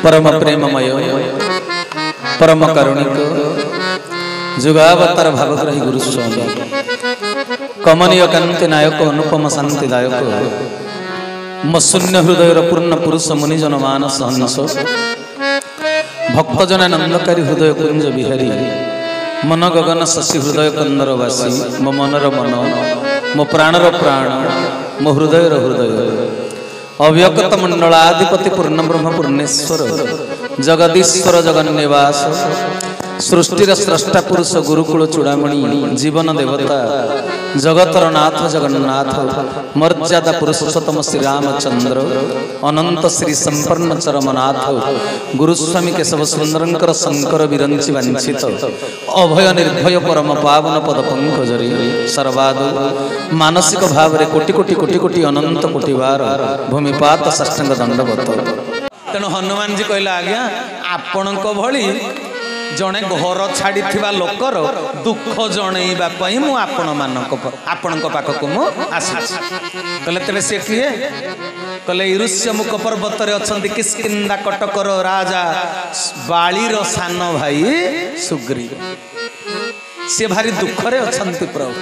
परम प्रेममय परम कारुणिक जुगावतार भावग्राही गुरु स्वामी कमनीय कांति नायक अनुपम शांतिदायक मशून्य हृदय पूर्ण पुरुष मुनिजन मानस हंस भक्तजन नंदकारी हृदय कुंज बिहारी मन गगन शशि हृदय कंदरवासी मो मनर मन मो प्राणर प्राण मो हृदयर हृदय अव्यक्त मंडलाधिपति पूर्ण ब्रह्म पूर्णेश्वर जगदीश्वर जगन्निवास सृष्टिर स्रष्टा पुरुष गुरुकुल चूड़ामणि जीवन देवता जगतर नाथ जगन्नाथ मर्यादा पुरुषोत्तम श्री रामचंद्र अनंत श्री संपन्न चरमनाथ गुरुस्वामी केशव सुंदरंकर शंकर विरंचि वांछित अभय निर्भय परम पावन पद पंकजरी सर्वाद मानसिक भाव रे कोटि कोटि कोटि कोटि अनंत कोटि बार भूमिपात साष्टांग दंडवत। तेणु हनुमान जी कहला आज्ञा आपण भली जड़े घर छाड़ी लोकर दुख जनईवाई मु आपण पाखक मुझे तेरे सी किए कहले ईरुष्य मुख पर्वत अच्छा किष्किंधा कटकर राजा बालीर सान भाई सुग्रीव सी भारी दुखरे अच्छा प्रभु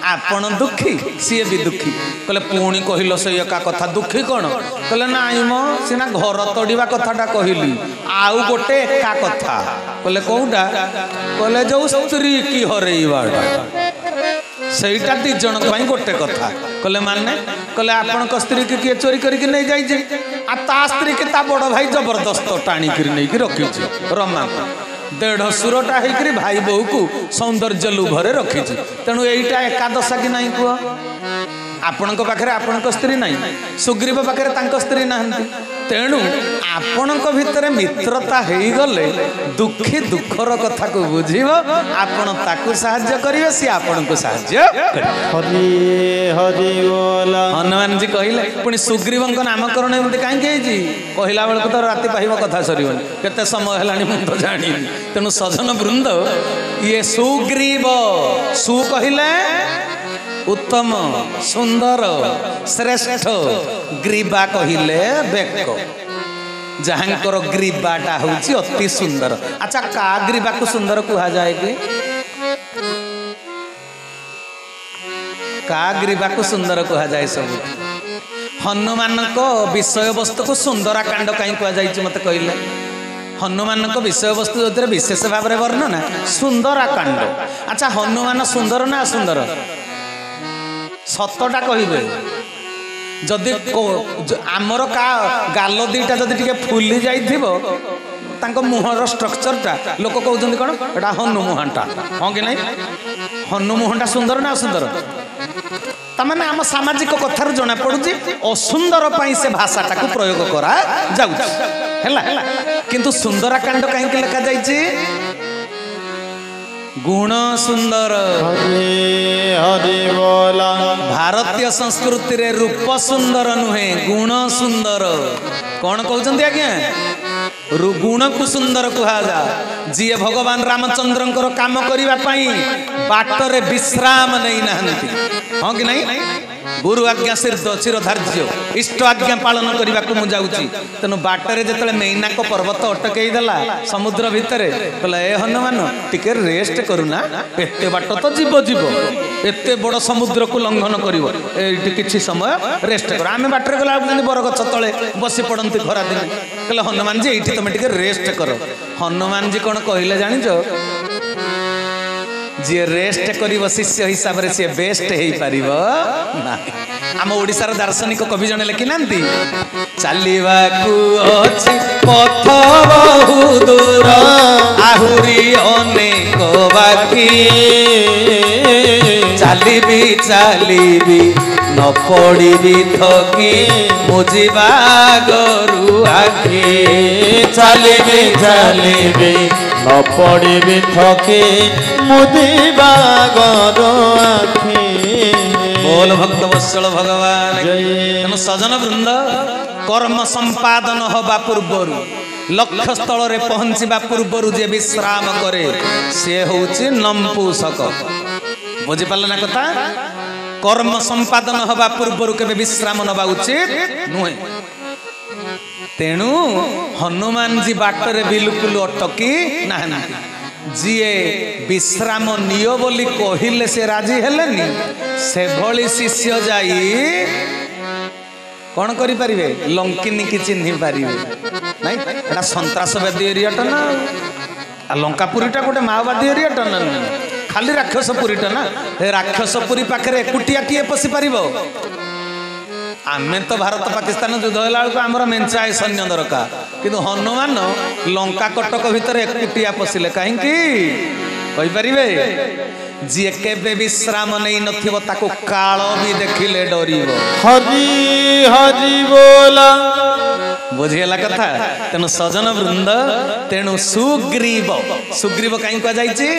आपण दुखी सी भी दुखी कहले पुणी कहल से एका कथा दुखी कौन कहले नाई मो सीना घर तोड़वा कथाटा कहली आउ गोटे एका कथा कहले कौटा कहले जो स्त्री की हरईवाटा सहीटा दी जन गोटे कथा कहले माने कहले आपण स्त्री की किए चोरी करके नहीं जाइए आ ता स्त्री के ता बड़ भाई जबरदस्त टाणिक नहीं रखी रमा देढ़ सुरटा होकर भाई बहु को सौंदर्य लुभरे रखी तेणु यहीटा एकादशा कि नहीं कह आपण पाखे आपण स्त्री ना सुग्रीव पाखे स्त्री ना तेणु आपण भितर मित्रता हो गले दुखी दुखर कथा को बुझीब आपण ताकू साहाय्य करिवे सी आपण को साहाय्य हनुमान जी कहले पुणी सुग्रीव नामकरण एमती कहीं कहला बेलू तो राति पाइब कथा सर केते समय है मुझे तो जानी तेणु सजन वृंद ये सुग्रीव सु कहले उत्तम सुंदर श्रेष्ठ ग्रीवा कहले बेक जहाँकर ग्रीवाटा हूँ अति सुंदर। अच्छा का ग्रीवा को सुंदर कहा जाए कि का ग्रीवा को सुंदर कहा जाए सब हनुमान को विषय वस्तु को सुंदराकांड कहीं कह जाए मत कहले हनुमान को विषय वस्तु जो विशेष भाव में वर्णना सुंदराकांड। अच्छा हनुमान सुंदर ना सुंदर सतटा कहे जदि आमर का गाल दीटा जदि टिके फुली जाइथिबो मुहर स्ट्रक्चरटा लोक कहते कौन एटा हनु मुहांटा हाँ कि नहीं हनु मुहांटा सुंदर ना असुंदर तमाने आम सामाजिक कथार जना पड़ुची असुंदर पाई से भाषाटा को प्रयोग करा जाउछि किंतु सुंदराकांड कहीं लिखा जाइछि गुण सुंदर हरि बोला भारतीय संस्कृति रे रूप सुंदर नुहे गुण सुंदर कौन कहते आज्ञा गुण को सुंदर कहा जा जी भगवान रामचंद्र काम करने बाटर विश्राम नहीं नहांती हाँ कि नहीं गुरु आज्ञा शिरोधार्य इष्ट आज्ञा पालन करने को मुझे तेणु बाटरे जो मेनाक पर्वत अटकईदेला समुद्र भितर कहला ए हनुमान टिके रेस्ट करूना एते बाट तो जीव जीव एते बड़ समुद्र को लंघन कर किसी समय रेस्ट कर आम बाटर गला बरगछ तले बसी पड़ती खरा दिन कहले हनुमान जी ये तुम टिके रेस्ट कर हनुमान जी कौन कहले जानिच जी रेस्ट कर शिष्य हिसाब से सी बेस्ट हो पार ना आम ओडिशार दार्शनिक कवि जने लिखि नांती चलिबाकू अछि पथ बहु दूर आहुरी अनेक बाकी चलिबी चलिबी न पड़िबी थकी मुझिबा गरु आखि चलिबी चलिबी न पड़िबी थकी मुझिबा गरु आखि बोल भक्त वत्सल भगवान तेणु सजन वृंद कर्म संपादन हवा पूर्वर लक्ष्य स्थल रे पहुंचवा पूर्वर जे विश्राम करे से होची नंपुसक बुझी पाल ना कथा कर्म संपादन हवा पूर्वर के विश्राम नवा उचित नुहे तेणु हनुमान जी बाटर बिल्कुल अटकी ना जीए विश्राम नियो बोली कहिले से राजी हेलेनी से भली शिष्य जाई कौन करि परिवे लंकिनी की चिन्हि परिवे नहीं एटा सन्त्रासवादी एरियाटा ना लंकापुरीटा गोटे माओवादी एरियाटा ना खाली राक्षसपुरीटा ना राक्षसपुरी पाखरे एकुटिया किए पशि पारिबो आमे तो भारत पाकिस्तान युद्ध होला बेलू आमर मेंचाए सैन्य दरकार किंतु हनुमान लंका कटक भितर एकुटिया पशिले कहीं जी केबे विश्राम नहीं नथिबो ताको काल भी देखिले डरिबो हरि हरि बोला बुझियला कथा तेनु सजन वृंद तेनु सुग्रीव सुग्रीव कहीं कह जाइछि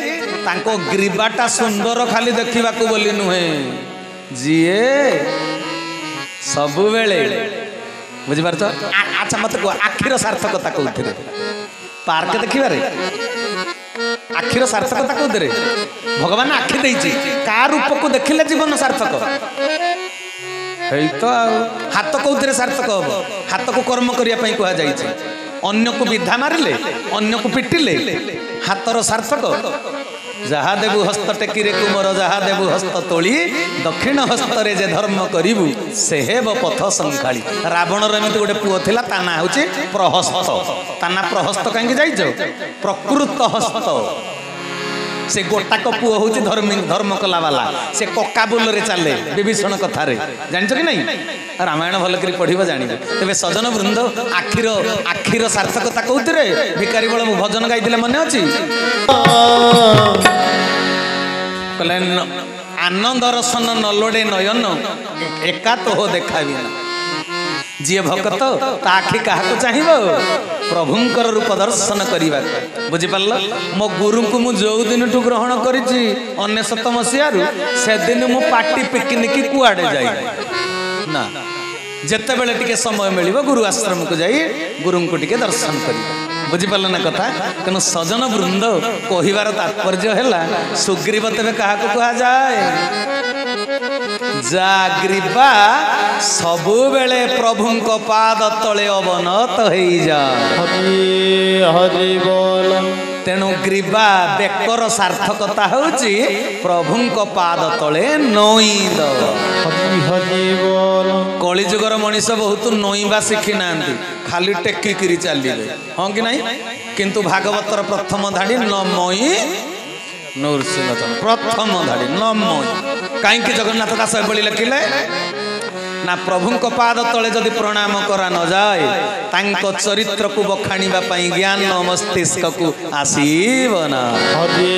तांको ग्रीवाटा सुंदर खाली देखिबा को बोली नुहे जीए सबु बेले बुझी पारछ अच्छा मत को आखिर सार्थकता कोथिरे पार्क देखिबारे आखिर सार्थकता कोथिरे भगवान आखि देइछि का रूप को देखिले जीवन सार्थक हेई तो हाथ कोथिरे सार्थक हो हाथ को कर्म करिया पई कहा जाइछि अन्य को विधा मारिले अन्य को पिटिले हाथर सार्थक जहा देबु हस्त टेकिरे कुमर जहा देबु हस्त तोली दक्षिण हस्तरे जे धर्म करिबु से हेब पथ संखाली रावण रे एमिति गोटे पुओ थिला ता ना होछि प्रहस्त ता ना प्रहस्त कांगे जाइजो प्रकृत हस्त से गोटाक पुओ होछि धर्म कला वाला से ककाबुल रे चले विभीषण कथा रे जानछो कि नहीं रामायण भल करी पढिबो जानिबे तबे सजन वृंद आखिर सार्थकता कोउतरे भिकारी बळ भजन गाइदिले मने अछि कले आनंद रसन नलोडे नयन एका तो हो देखाबी ना जी भक्त ता आखि काहाको चाहिबो प्रभुंकर रूप दर्शन करिबा बुझि पारल मो गुरु को मु जो दिन टु ग्रहण करिछि 19 मसियारु से दिन मु पार्टी पिकनिक कुआडे जाई ना जेते बेले टिके समय मिलिबो गुरु आश्रम को जाई गुरु को टिके दर्शन करिबा बुझि पारल ना कथा तेनु सजन वृंद कहिबार तात्पर्य हैला सुग्रीव तबे काहाको कहा जाए जाग्रीवा सबु बेले प्रभुंक पाद तले अवनत होई जा हरि हरि बोला तेणु ग्रीवा बेकर सार्थकता होची प्रभुंक पाद तले नोईद हरि हरि बोला कलिजुगर मनीष बहुत नोईबा शिखी नांती खाली टेकी किरी चलिले हां कि नहीं किंतु भागवतर प्रथम धाड़ी नमोई नृसिंह प्रथम धाड़ी नमोई कहीं जगन्नाथ दास एभली लिखिले ना प्रभुंक पाद तले जदि प्रणाम करा न जाए तांको चरित्र को बखाणीबा पई ज्ञान मस्तिष्क को आसीब ना हरि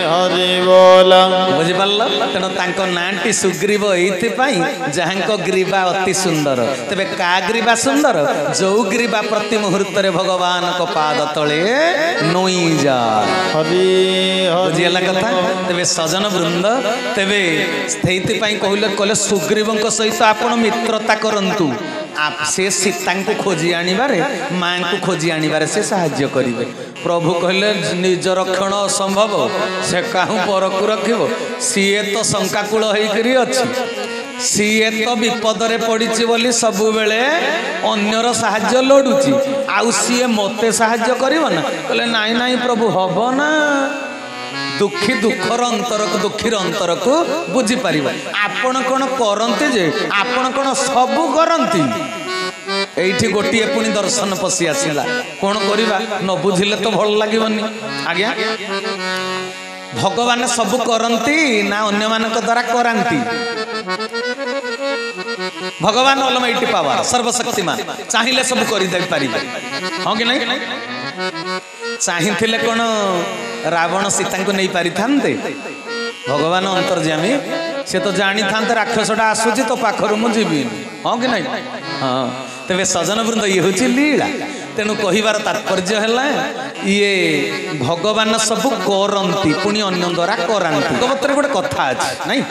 हरि बोला बुझि पारल तेनो तांको नांटी सुग्रीव एथि पई जहांको ग्रीवा अति सुंदर तबे का ग्रीवा सुंदर जो ग्रीवा प्रति मुहूर्त रे भगवान को पाद तले नोई जा हरि बुझियला कथा तबे सजन वृंद तबे स्थैति पई कहले सुग्रीवंक सहित आपण मित्रता करंतु आप से सीता को खोजी आनिबारे मां को खोजी आनिबारे से सहाय्य करिवे प्रभु कहले निज रक्षण असंभव से काहू पर को रखिबो सीए तो शंकाकुल होई करी अछि सीए तो विपद रे पड़िछि बोली सबु बेले अन्यर सहाय्य लोडुछि आउ सीए मते सहाय्य करिवो ना कहले नाही नाही प्रभु हबो ना दुखी दुखर अंतर को दुखीर अंतर को बुझी पार आपण कौन करते जे आपण कौन सबू करती एठी गोटे पुणी दर्शन पशि आसला कौन करवा न बुझिले तो भल लगे आज्ञा भगवान सबू करती ना अन्य मान द्वारा करांती भगवान अलमाइटी पावर सर्वशक्तिमान चाहिए सब कर हाँ कि नहीं चाहिए कौन रावण सीता को नहीं पारि थांते भगवान अंतर्जामी से तो जानी थांते राक्षसटा आसुची तो पाखर मुझीबी हाँ कि नहीं हाँ तेरे सजन वृंद ये हूँ लीला तेणु कहिबार तात्पर्य है ये भगवान सब करती पुणी अन्य द्वारा करांती भगवत गोटे कथा अच्छे नहीं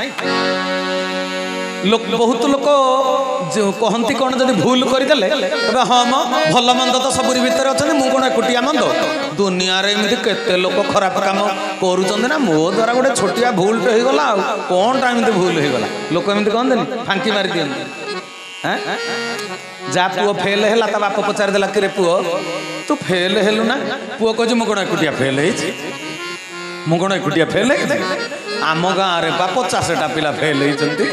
लोक बहुत लोक कहती कौन जब भूल करदे तबे हाँ भल मंद तो सबरी भितर अच्छा मुझे कौन एकुटिया मंद दुनिया एमती केते लोक खराब काम करुँच ना मो द्वारा गोटे छोटिया भूल हो गला कौन टा एमती भूल हो गला लोक एमती कहते फांकी मारी दिखती जा पुओ फेल है ता बाप पचार देला कि रे पुओ तू फेल हेलु ना पुओ कह मु कौन एकुटिया फेल मु कौन एकुटिया फेल आम गाँव रे 50टा पिला फेल होती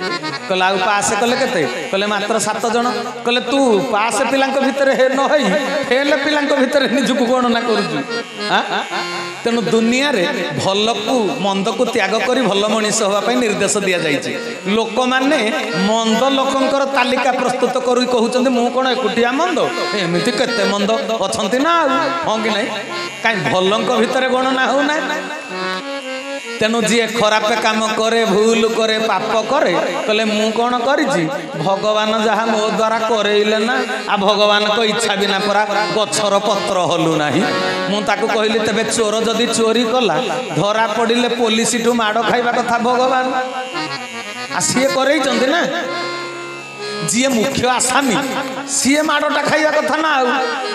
कहले आ पास कले केते कहले मात्र 7 जन कहले तू पास पिला भितर न फेल पिला भितर निजुक गणना करुचु तेणु दुनिया रे भल को मंद को त्याग करी भल मनीष होगा निर्देश दि जाइए लोक मैंने मंद लोकंकर तालिका प्रस्तुत करी कहते मु कौन एकुटिया मंद एमती केते मंद अच्छा ना हाँ कि नहीं कहीं भल भितर गणना हो ना तेणु जी खराब काम करे भूल करे पाप करे कहले मु कौन करी भगवान जहाँ मो द्वारा करेले ना आ भगवान को इच्छा बिना परा गछर पत्र हलु नाही मुझे कहली तेरे चोर जदि चोरी कला धरा पड़े पुलिस ठू माड़ खाइबा कथा भगवान आ सी करे ना जी मुख्य आसामी सी माड़टा खाइबा कथा ना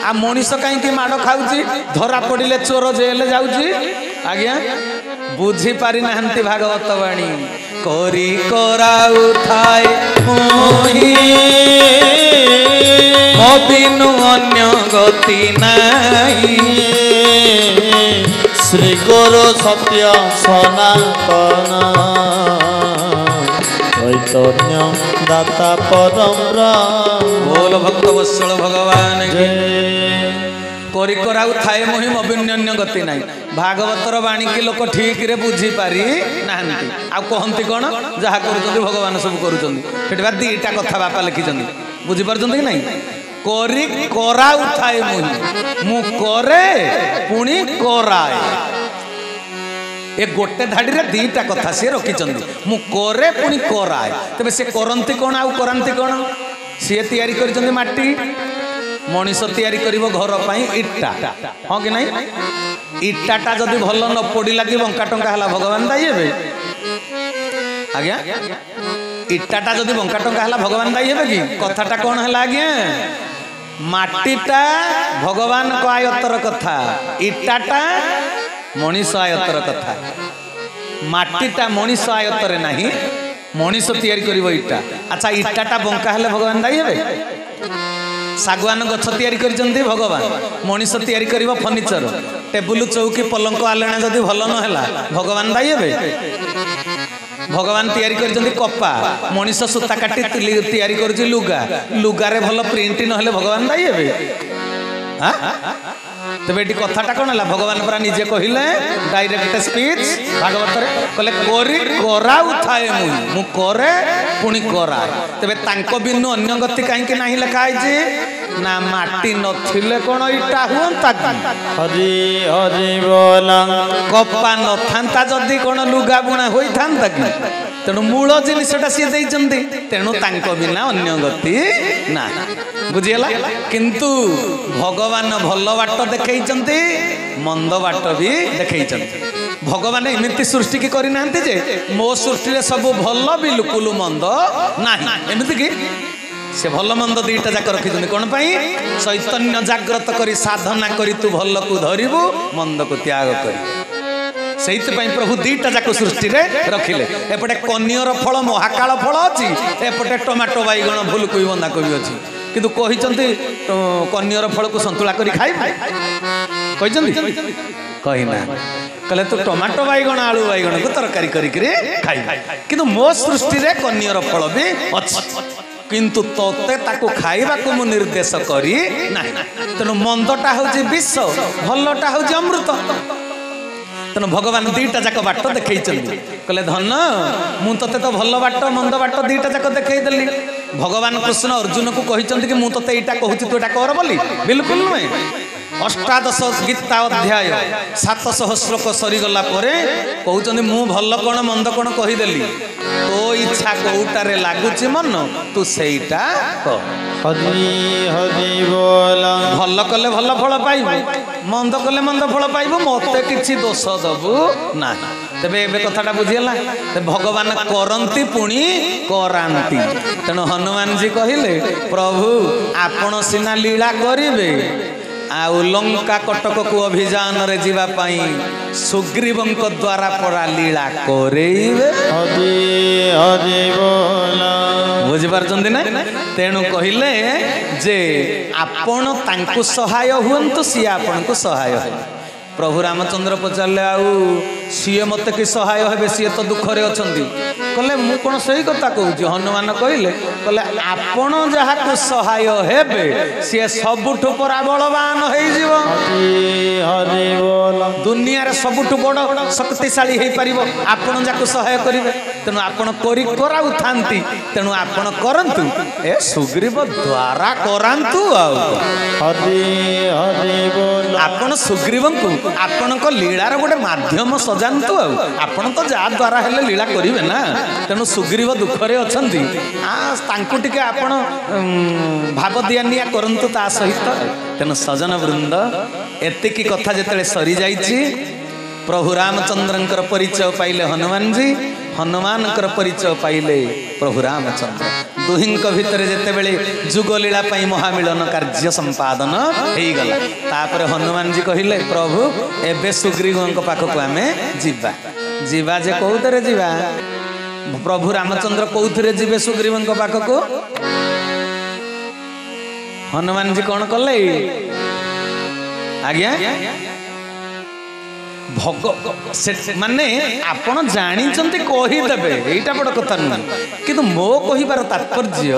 आ मनीष कहीं माड़ खाऊँ धरा पड़े चोर जेल जाऊँगी आज्ञा बुझी पारि नाहंती भागवत वाणी करी कराउ थाए मोहि मोबिनु अन्य गति नाही श्री गुरु सत्य सनातन चैतन्य दाता परम ब्रह्म बोल भक्त वत्सल भगवान के करी कराउ थाए मोहि मोबिन्य गति नाही भागवतर वाणी की लोक ठीक रे बुझी पारि नाहंती आ कहंती कोन जहा करूचंदी भगवान सब करूचंदी सेठबा दीटा कथा बापा लिखिचंदी बुझी पारचंदी कि नहीं करी कराउ थाए मोहि मु करे पुणी कराए ए गोटे धाड़ी रे दीटा कथा से रखिचंदी मु करे पुणी कराए तबे से करंती कोन आ करंती कोन से तैयारी करिचंदी माटी मनीष तैयारी करिवो घर पाई इट्टा हाँ कि नहीं इट्टाटा जदि भल न पड़ा कि बंका टंका है भगवान दायी हे आज्ञा इट्टाटा जदि बंका टंका है भगवान दायी हे कि कथाटा कौन है आज्ञा माटीटा भगवान को आयत्तर कथा इट्टाटा मनीष आयत्तर कथा माटीटा मनीष आयत्तर नहीं मनीष तैयारी करिवो इट्टा अच्छा इट्टाटा बंका है भगवान दायी हे सागवान गछ तैयारी करिसंती भगवान मनीष तैयारी करिवो फर्निचर टेबुल चौकी पलंक आलना जदि भल न हैला भगवान दायी हेबे भगवान तैयारी करिसंती कपा मनीष सूता काटी तैयारी करूची लुगा लुगारे भल प्रिंट न हेले भगवान दायी हेबे हां तबे एटी कथाटा कोन हला भगवान परा निजे कहिले डायरेक्ट स्पीच भागवत रे कहले करी कराउ थाए मु करे पुणी कराए तबे तांको बिनु अन्य गति काहे कि नाही लिखा है ना माटी नथिले कोन इटा हुंता हरि हरि बोला कपा न थांता जदी कोन लुगा बुणा होई थांता कि तेणु मूल जिनिसटा सी देइचंती तेणु तांको बिना अन्य गति ना बुझियला किंतु भगवान भल बाट देखैचंती मंद बाट भी देखैचंती भगवान एमती सृष्टि की करि नाहंती जे मो सृष्टि रे सब भल बिल्कुल मंद नाही एमती कि से भल मंद दीटा जाक रखिछंती कोन पई चैतन्य जागृत करी साधना करी तू भल को धरिबु मंद को त्याग करी सेइतपई प्रभु दीटा जाक सृष्टि रे रखिले एपटे कन्यर फल महाकाल फल अछि एपटे टमाटो बैगण फूल कोई बंदा कोई अछि किंतु कहिचंती कन्यर फल को संतुला करी खाइब कहिचंती कहिना कहले तू टमाटो बैगण आलू बैगण को तरकारी करी खाइब किंतु मो सृष्टि रे कन्यर फल भी अछि किंतु तोते ताको खाइबा को मु निर्देश करी नाही तेणु मंदटा होची विष भलटा होची अमृत तेणु भगवान दीटा जाक बाट देखैचंती कहले धन मु तते तो भल बाट मंद बाट दीटा जाक देखैदेली भगवान कृष्ण अर्जुन को कहिचंती कि मु तते एटा कहूची तू एटा कर बोली बिल्कुल नुहे अष्टादश गीता अध्याय 700 श्लोक सरीगला कहते मु भल कौन मंद कौन कहीदेली तो इच्छा कौटारे लगुच मन तू सेटा कह हरि हरि बोल भल कले भल फल पाइबू मंद कले मंद फल पाइबू मते किछि दोष दबू ना तेबे एबे कथाटा बुझियला भगवान करंती पुणी करांती तेणु हनुमान जी कहिले प्रभु आपण सिना लीला करिवे ଆଉ ଲଙ୍କା କଟକକୁ ଅଭିଯାନରେ ଯିବା ପାଇଁ ସୁଗ୍ରୀବଙ୍କ ଦ୍ୱାରା ପରା ଲୀଳା କରେଇବେ। ହରି ହରି ବୋଲ। ବୁଝିପାରୁଛନ୍ତି ନା? ତେଣୁ କହିଲେ ଯେ ଆପଣ ତାଙ୍କୁ ସହାୟ ହୁଅନ୍ତୁ, ସିଏ ଆପଣଙ୍କୁ ସହାୟ ହେବେ। ପ୍ରଭୁ ରାମଚନ୍ଦ୍ର ପଚାରିଲେ ଆଉ ସିଏ ମତେ କି ସହାୟ ହେବେ, ସିଏ ତ ଦୁଃଖରେ ଅଛନ୍ତି। କହିଲେ ମୁଁ କଣ ସେଇ କଥା କହୁଛି। ହନୁମାନ କହିଲେ ଆପଣ ଯାହାକୁ ସହାୟ ହେବେ ସିଏ ସବୁଠୁ ପରା ବଳବାନ ହେଇଯିବ। ହରି ବୋଲ। ଦୁନିଆରେ ସବୁଠୁ ବଡ଼ ଶକ୍ତିଶାଳୀ ହେଇପାରିବ ଆପଣ ଯାକୁ ସହାୟ କରିବେ। ତେଣୁ ଆପଣ କରାଉଥାନ୍ତି, ତେଣୁ ଆପଣ କରନ୍ତୁ, ଏ ସୁଗ୍ରୀବ ଦ୍ୱାରା କରାନ୍ତୁ। ଆଉ ହରି ହରି ବୋଲ। ଆପଣ ସୁଗ୍ରୀବଙ୍କୁ ଆପଣଙ୍କ ଲୀଳାର ଗୋଟେ ମାଧ୍ୟମ ସଜାନ୍ତୁ। ଆଉ ଆପଣ ତ ଯାହା ଦ୍ୱାରା ହେଲେ ଲୀଳା କରିବେ ନା। ତେଣୁ ସୁଗ୍ରୀବ ଦୁଃଖରେ ଅଛନ୍ତି, ତାଙ୍କୁ ଟିକେ ଆପଣ ଭାବ ଦିଆନିଆ କରନ୍ତୁ ତା ସହିତ। ତେଣୁ ସଜନ ବୃନ୍ଦ, ଏତିକି କଥା ଯେତେବେଳେ ସରିଯାଇଛି, ପ୍ରଭୁ ରାମଚନ୍ଦ୍ରଙ୍କର ପରିଚୟ ପାଇଲେ ହନୁମାନଜୀ, ହନୁମାନଙ୍କର ପରିଚୟ ପାଇଲେ ପ୍ରଭୁ ରାମଚନ୍ଦ୍ର। ଦୁହିଁଙ୍କ ଭିତରେ ଯେତେବେଳେ ଯୁଗଲୀଳା ପାଇଁ ମହାମିଳନ କାର୍ଯ୍ୟ ସମ୍ପାଦନ ହେଇଗଲା, ତାପରେ ହନୁମାନଜୀ କହିଲେ ପ୍ରଭୁ ଏବେ ସୁଗ୍ରୀବଙ୍କ ପାଖକୁ ଆମେ ଯିବା। ଯିବା ଯେ କୋଉଥିରେ ଯିବା? ପ୍ରଭୁ ରାମଚନ୍ଦ୍ର କୋଉଥିରେ ଯିବେ ସୁଗ୍ରୀବଙ୍କ ପାଖକୁ? ହନୁମାନଜୀ କଣ କଲେ? ଆଜ୍ଞା ମାନେ ଆପଣ ଜାଣିଛନ୍ତି କହିଦେବେ, ଏଇଟା ବଡ଼ କଥା ନୁହେଁ। କିନ୍ତୁ ମୋ କହିବାର ତାତ୍ପର୍ଯ୍ୟ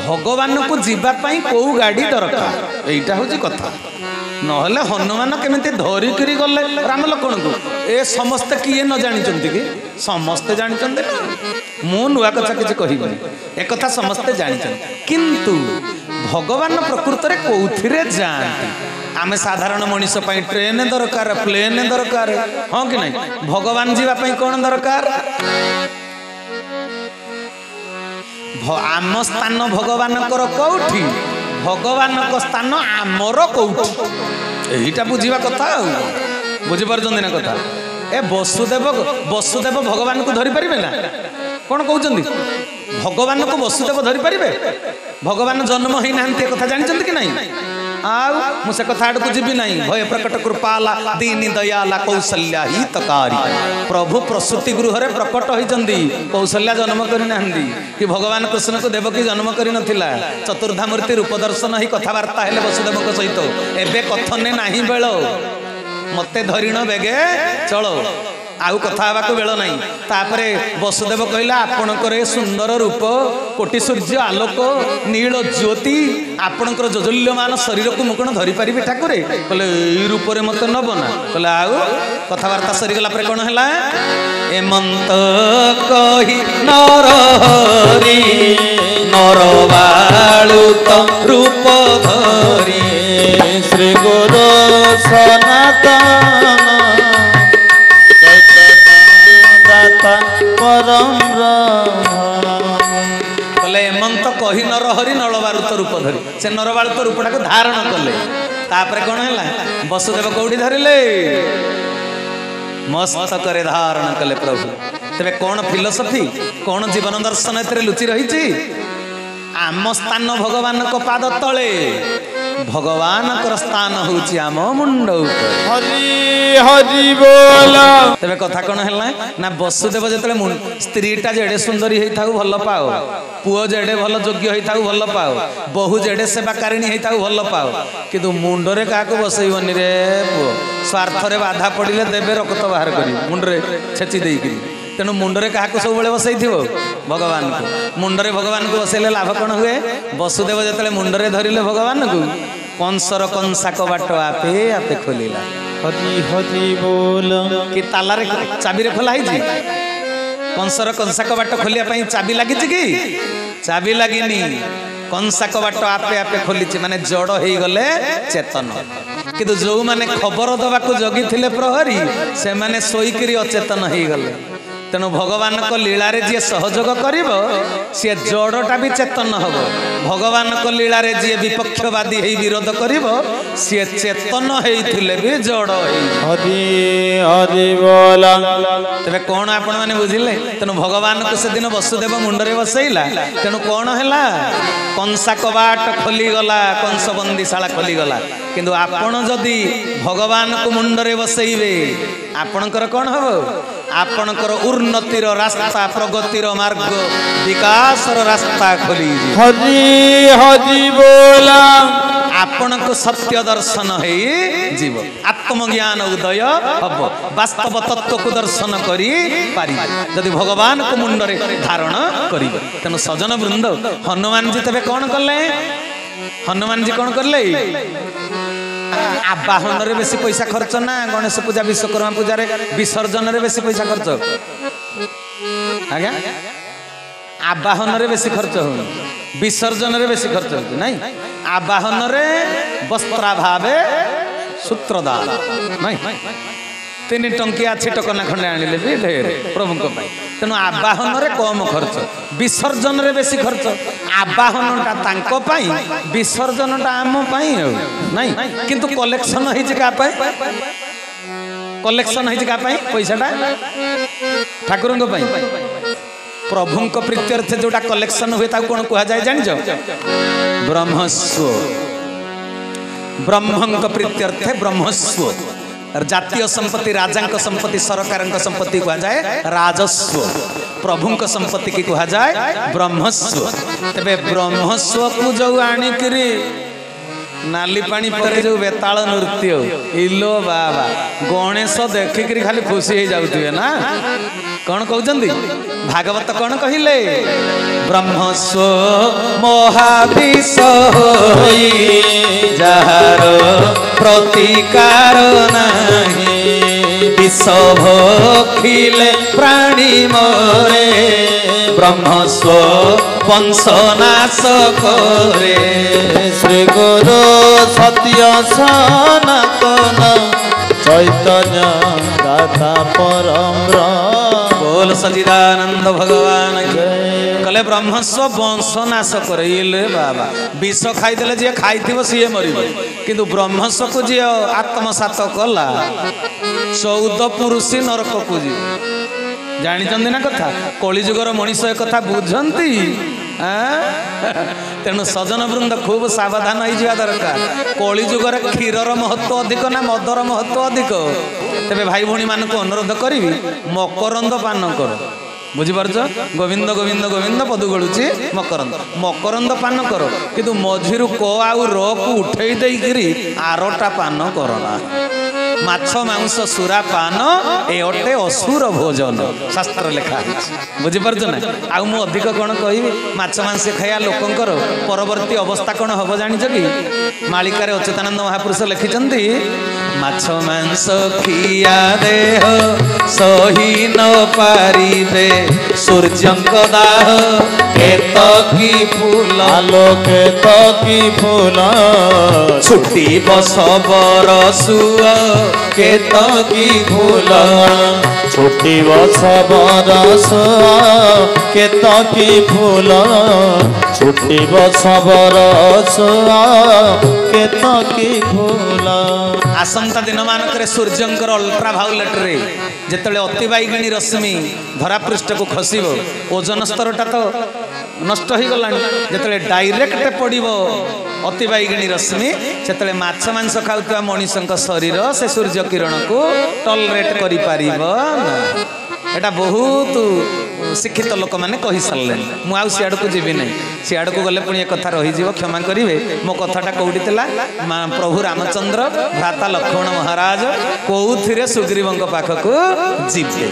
ଭଗବାନଙ୍କୁ ଯିବା ପାଇଁ କୋଉ ଗାଡ଼ି ଦରକାର, ଏଇଟା ହଉଛି କଥା। ନହେଲେ ହନୁମାନ କେମିତି ଧରିକିରି ଗଲେ ରାମ ଲକ୍ଷ୍ମଣଙ୍କୁ, ଏ ସମସ୍ତେ କିଏ ନ ଜାଣିଛନ୍ତି କି? ସମସ୍ତେ ଜାଣିଛନ୍ତି ନା। ମୁଁ ନୂଆ କଥା କିଛି କହିବିନି, ଏକଥା ସମସ୍ତେ ଜାଣିଛନ୍ତି। କିନ୍ତୁ ଭଗବାନ ପ୍ରକୃତରେ କୋଉଥିରେ ଯାଆନ୍ତି? ଆମେ ସାଧାରଣ ମଣିଷ ପାଇଁ ଟ୍ରେନ ଦରକାର, ପ୍ଲେନ ଦରକାର, ହଁ କି ନାଇଁ? ଭଗବାନ ଯିବା ପାଇଁ କଣ ଦରକାର? ଆମ ସ୍ଥାନ ଭଗବାନଙ୍କର କୋଉଠି, ଭଗବାନଙ୍କ ସ୍ଥାନ ଆମର କୋଉଠି, ଏଇଟା ବୁଝିବା କଥା। ଆଉ ବୁଝିପାରୁଛନ୍ତି ନା କଥା? ଏ ବସୁଦେବ ଭଗବାନଙ୍କୁ ଧରିପାରିବେ ନା? କଣ କହୁଛନ୍ତି? ଭଗବାନଙ୍କୁ ବସୁଦେବ ଧରିପାରିବେ? ଭଗବାନ ଜନ୍ମ ହେଇନାହାନ୍ତି, ଏ କଥା ଜାଣିଛନ୍ତି କି ନାହିଁ? ଆଉ ମୁଁ ସେ କଥା ଆଡ଼କୁ ଯିବି ନାହିଁ। ଭୟ ପ୍ରକଟ କୃପାଲା ଦୀନି ଦୟାଲା କୌଶଲ୍ୟା ହିତକାରୀ। ପ୍ରଭୁ ପ୍ରସୂତି ଗୃହରେ ପ୍ରକଟ ହୋଇଛନ୍ତି, କୌଶଲ୍ୟା ଜନ୍ମ କରିନାହାନ୍ତି। କି ଭଗବାନ କୃଷ୍ଣଙ୍କୁ ଦେବକୀ ଜନ୍ମ କରିନଥିଲା। ଚତୁର୍ଦ୍ଧାମୂର୍ତ୍ତି ରୂପ ଦର୍ଶନ ହିଁ କଥାବାର୍ତ୍ତା ହେଲେ ବସୁଦେବଙ୍କ ସହିତ। ଏବେ କଥନେ ନାହିଁ ବେଳ, ମତେ ଧରିଣ ବେଗେ ଚଳ, ଆଉ କଥା ହେବାକୁ ବେଳ ନାହିଁ। ତାପରେ ବସୁଦେବ କହିଲା ଆପଣଙ୍କର ଏ ସୁନ୍ଦର ରୂପ, କୋଟି ସୂର୍ଯ୍ୟ ଆଲୋକ, ନୀଳ ଜ୍ୟୋତି, ଆପଣଙ୍କର ଯୋଜଲ୍ୟମାନ ଶରୀରକୁ ମୁଁ କଣ ଧରିପାରିବି ଠାକୁରେ? କହିଲେ ଏଇ ରୂପରେ ମତେ ନବ ନା? କହିଲେ ଆଉ କଥାବାର୍ତ୍ତା ସରିଗଲା ପରେ କଣ ହେଲା? ଏମନ୍ତ କହି ନରହରି ନରବାଳୁତ ରୂପ ଧରି ଶ୍ରୀ ଗୁରୁ ସନାତନ ଦାତା ପରମ କହିଲେ ଏମନ୍ତ କହି ନରହରି ନରବାଳୁତ ରୂପ ଧରି, ସେ ନରବାଳୁତ ରୂପଟାକୁ ଧାରଣ କଲେ। ତାପରେ କଣ ହେଲା? ବସୁଦେବ କୋଉଠି ଧରିଲେ? ମସ୍ତକରେ ଧାରଣ କଲେ ପ୍ରଭୁ। ତେବେ କଣ ଫିଲୋସଫି, କଣ ଜୀବନ ଦର୍ଶନ ଏଥିରେ ଲୁଚି ରହିଛି? ଆମ ସ୍ଥାନ ଭଗବାନଙ୍କ ପାଦ ତଳେ, ଭଗବାନଙ୍କର ସ୍ଥାନ ହଉଛି ଆମ ମୁଣ୍ଡ ଉପରେ। ହରି ହରି ବୋଲ। ତେବେ କଥା କଣ ହେଲା ନା, ବସୁଦେବ ଯେତେବେଳେ ସ୍ତ୍ରୀଟା ଯେଡେ ସୁନ୍ଦରୀ ହେଇଥାଉ ଭଲ ପାଅ, ପୁଅ ଯେଡେ ଭଲ ଯୋଗ୍ୟ ହେଇଥାଉ ଭଲ ପାଅ, ବୋହୁ ଯେଡେ ସେବାକାରିଣୀ ହେଇଥାଉ ଭଲ ପାଅ, କିନ୍ତୁ ମୁଣ୍ଡରେ କାହାକୁ ବସେଇବନି ରେ ପୁଅ। ସ୍ୱାର୍ଥରେ ବାଧା ପଡ଼ିଲେ ଦେବେ ରକ୍ତ ବାହାର କରି ମୁଣ୍ଡରେ ଛେଚି ଦେଇକିରି। ତେଣୁ ମୁଣ୍ଡରେ କାହାକୁ ସବୁବେଳେ ବସେଇଥିବ? ଭଗବାନଙ୍କୁ। ମୁଣ୍ଡରେ ଭଗବାନଙ୍କୁ ବସେଇଲେ ଲାଭ କଣ ହୁଏ? ବସୁଦେବ ଯେତେବେଳେ ମୁଣ୍ଡରେ ଧରିଲେ ଭଗବାନଙ୍କୁ, କଂସର କଂସା କବାଟ ଆପେ ଆପେ ଖୋଲିଲା। ହରି ହରି ବୋଲ। କି ତାଲାରେ ଚାବିରେ ଖୋଲା ହେଇଛି? କଂସର କଂସା କବାଟ ଖୋଲିବା ପାଇଁ ଚାବି ଲାଗିଛି କି? ଚାବି ଲାଗିନି। କଂସା କବାଟ ଆପେ ଆପେ ଖୋଲିଛି, ମାନେ ଜଡ଼ ହେଇଗଲେ ଚେତନ। କିନ୍ତୁ ଯୋଉମାନେ ଖବର ଦବାକୁ ଜଗିଥିଲେ ପ୍ରହରୀ, ସେମାନେ ଶୋଇକିରି ଅଚେତନ ହେଇଗଲେ। ତେଣୁ ଭଗବାନଙ୍କ ଲୀଳାରେ ଯିଏ ସହଯୋଗ କରିବ ସିଏ ଜଡ଼ଟା ବି ଚେତନ ହବ। ଭଗବାନଙ୍କ ଲୀଳାରେ ଯିଏ ବିପକ୍ଷବାଦୀ ହେଇ ବିରୋଧ କରିବ ସିଏ ଚେତନ ହେଇଥିଲେ ବି ଜଡ଼ ହେଇ। ହରି ହରି ବୋଲ। ତେବେ କଣ ଆପଣ ମାନେ ବୁଝିଲେ? ତେଣୁ ଭଗବାନଙ୍କୁ ସେଦିନ ବସୁଦେବ ମୁଣ୍ଡରେ ବସେଇଲା। ତେଣୁ କଣ ହେଲା? କଂସା କବାଟ ଖୋଲିଗଲା, କଂସ ବନ୍ଦିଶାଳା ଖୋଲିଗଲା। किंतु आपण जदि भगवान को मुंडरे बसैबे आपणकर कौन हम आपणकर उन्नतिर रास्ता प्रगतिर मार्ग विकासर रास्ता खोली हरि हरि बोला आपण को सत्य दर्शन है जीव आत्मज्ञान उदय हम वास्तव तत्व को दर्शन करी पारि जदि भगवान को मुंडरे धारण करिबे तेनु सजन वृंद हनुमान जी तबे कौन कले हनुमान जी कौन करले आवाहन रे बेसी पैसा खर्च ना गणेश पूजा विश्वकर्मा पूजा रे विसर्जन रे बेसी पैसा खर्च आज्ञा आवाहन रे बेसी खर्च हो विसर्जन रे बेसी खर्च हो नहीं आवाहन रे वस्त्राभावे सूत्रदान नहीं 3 टंकिया 6 टकना खंडे आनिले भी ढेर प्रभु को पाई तेनु आवाहन रे कम खर्च विसर्जन रे बेसी खर्च आवाहनटा तांको पाई विसर्जनटा आम पाई नहीं किंतु कलेक्शन होई जे का पाई कलेक्शन होई जे का पाई पैसाटा ठाकुर को पाई प्रभु को प्रीत्यर्थ जोटा कलेक्शन हुए ताको कोन कुहा जाय जानि जो ब्रह्मस्व ब्रह्मं को प्रीत्यर्थ ब्रह्मस्व जातीय संपत्ति राजा संपत्ति सरकार संपत्ति कहा जाए राजस्व प्रभु संपत्ति की कहा जाए ब्रह्मस्व तेरे ब्रह्मस्व को जो आणिकी नाली पानी पर जो बेताल नृत्य इलो बाबा गणेश देखिक खाली खुशी हो जाऊे ना कौन कहते भागवत कौन कहले ब्रह्मस्व महाविष जार प्रतिकार नहीं विष भोखिले प्राणी मोरे ब्रह्मस्व वंशनाश करे श्री गुरु सत्य सनातन चैतन्य दाता परम बोल सच्चिदानंद भगवान कले ब्रह्मस्व वंशनाश करे बाबा विष खाईदे जी खाई सी मर किंतु ब्रह्मस्व को जी आत्मसात कला 14 पुरुषी नरक को जी जानी ना कथा कलिजुगर मनीष एक कथा बुझंती तेणु सजन वृंद खूब सावधान हो दरकार कलिजुगर क्षीरर महत्व अधिक ना मदर महत्व अधिक तेरे भाई भौणी मान को अनुरोध करी मकरंद पान कर बुझीपारच गोविंद गोविंद गोविंद पदु गलुची मकरंद मकरंद पान कर किंतु मझिरु क आउ र को उठेई देइकरी आरटा पान करना माछ मांस सुरा पान ए अटे असुर भोजन शास्त्र लिखा बुझीपारच ना आउ मु अधिक कौन कहबी माछ मांस खाया लोकंकर परवर्ती अवस्था कौन हम जानिछ कि मालिका रे अच्युतानंद महापुरुष लिखिचंती माछ मांस खिया देह सही न पारिबे सूर्यंक दाह केत की फूल आलोकेत की फूल छुट्टी बस बरसुआ केत की फूल छुट्टी बस बरस केत की फूल छुट्टी बस बरस केत की फूल आसंता दिन मानक सूर्यंकर अल्ट्राभायोलेट रे जिते अति बैगिणी रश्मि धरापृष्ठ को खसब ओजन स्तरटा तो नष्ट हो गला जिते डायरेक्ट पड़ो अति बैगिणी रश्मि से माछ मांस खाऊा मनीष शरीर से सूर्य किरण को टलरेट कर एटा बहुत शिक्षित लोक मैंने कही सारे मुझे सियाड़ को जीवी नहीं सियाड़ को गले पुणी एक कथा रही क्षमा करेंगे मो कथाटा कौटी प्रभु रामचंद्र भ्राता लक्ष्मण महाराज कौथिरे सुग्रीवों पाखक जीवे।